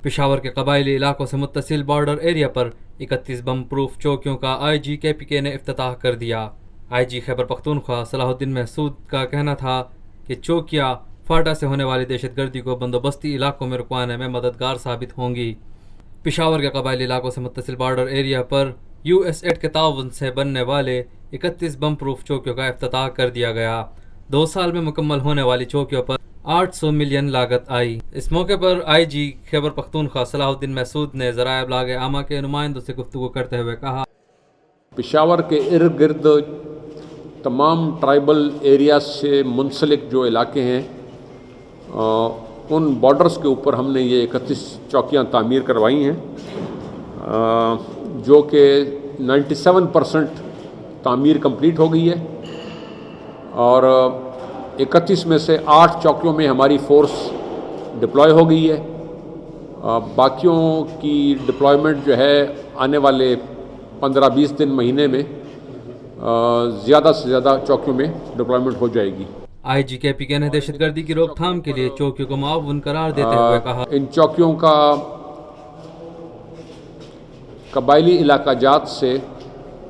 پشاور کے قبائلی علاقوں سے متصل بارڈر ایریا پر 31 بم پروف چوکیوں کا آئی جی KPK نے افتتاح کر دیا۔ آئی جی خیبر پختونخوا صلاح الدین محسود کا کہنا تھا کہ چوکیاں فاٹا سے ہونے والی دہشت گردی کو بندوبستی علاقوں میں رکوانے میں مددگار ثابت ہوں گی۔ پشاور کے قبائلی علاقوں سے متصل بارڈر ایریا پر USAID کے تعاون سے بننے والے 31 بم پروف چوکیوں کا افتتاح کر دیا گیا۔ 2 سال میں مکمل ہونے والی چوکیوں پر 800 ملین لاگت آئی۔ اس موقع پر آئی جی خیبر پختونخوا صلاح الدین محسود نے ذرائع ابلاغ عامہ کے نمائندوں سے گفتگو کرتے ہوئے کہا، پشاور کے ارد گرد تمام ٹرائبل ایریاز سے منسلک جو علاقے ہیں ان بارڈرز کے اوپر ہم نے یہ 31 چوکیاں تعمیر کروائی ہیں، جو کہ 97% تعمیر کمپلیٹ ہو گئی ہے، اور 31 میں سے 8 چوکیوں میں ہماری فورس ڈپلوائے ہو گئی ہے۔ باقیوں کی ڈپلائمنٹ جو ہے آنے والے 15-20 دن مہینے میں زیادہ سے زیادہ چوکیوں میں ڈپلائمنٹ ہو جائے گی۔ آئی جی KPK نے دہشت گردی کی روک تھام کے لیے چوکیوں کو معاون قرار دیتے ہوئے کہا، ان چوکیوں کا قبائلی علاقہ جات سے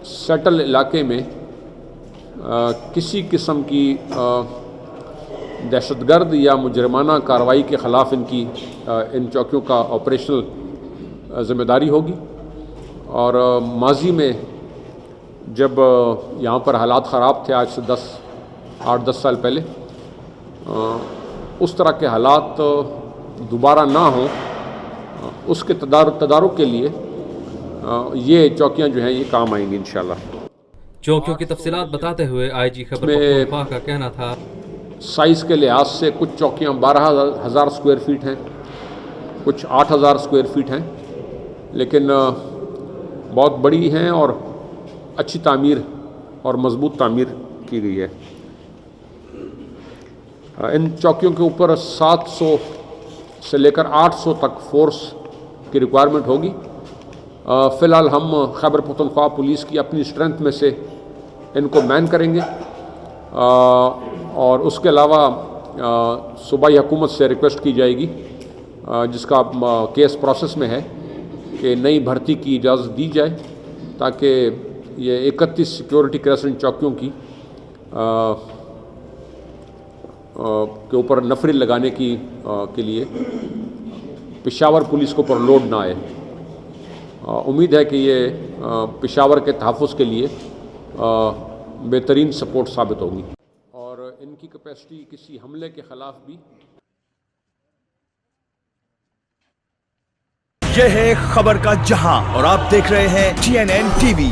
سیٹل علاقے میں کسی قسم کی دہشت گرد یا مجرمانہ کارروائی کے خلاف ان چوکیوں کا آپریشنل ذمہ داری ہوگی۔ اور ماضی میں جب یہاں پر حالات خراب تھے، آج سے 8-10 سال پہلے، اس طرح کے حالات دوبارہ نہ ہوں، اس کے تدارک کے لیے یہ چوکیاں جو ہیں یہ کام آئیں گی انشاءاللہ۔ چوکیوں کی تفصیلات بتاتے ہوئے آئی جی خیبر پختونخوا کا کہنا تھا، سائز کے لحاظ سے کچھ چوکیاں 12,000 اسکوائر فیٹ ہیں، کچھ 8,000 اسکوائر فیٹ ہیں، لیکن بہت بڑی ہیں اور اچھی تعمیر اور مضبوط تعمیر کی گئی ہے۔ ان چوکیوں کے اوپر 700 سے لے کر 800 تک فورس کی ریکوائرمنٹ ہوگی۔ فی الحال ہم خیبر پختونخوا پولیس کی اپنی اسٹرینتھ میں سے ان کو مین کریں گے، اور اس کے علاوہ صوبائی حکومت سے ریکویسٹ کی جائے گی، جس کا کیس پروسیس میں ہے، کہ نئی بھرتی کی اجازت دی جائے تاکہ یہ 31 سیکیورٹی کریسنٹ چوکیوں کے اوپر نفری لگانے کے لیے پشاور پولیس کو پر لوڈ نہ آئے۔ امید ہے کہ یہ پشاور کے تحفظ کے لیے بہترین سپورٹ ثابت ہوگی، اور ان کی کیپیسٹی کسی حملے کے خلاف بھی۔ یہ ہے خبر کا جہاں، اور آپ دیکھ رہے ہیں TNN TV۔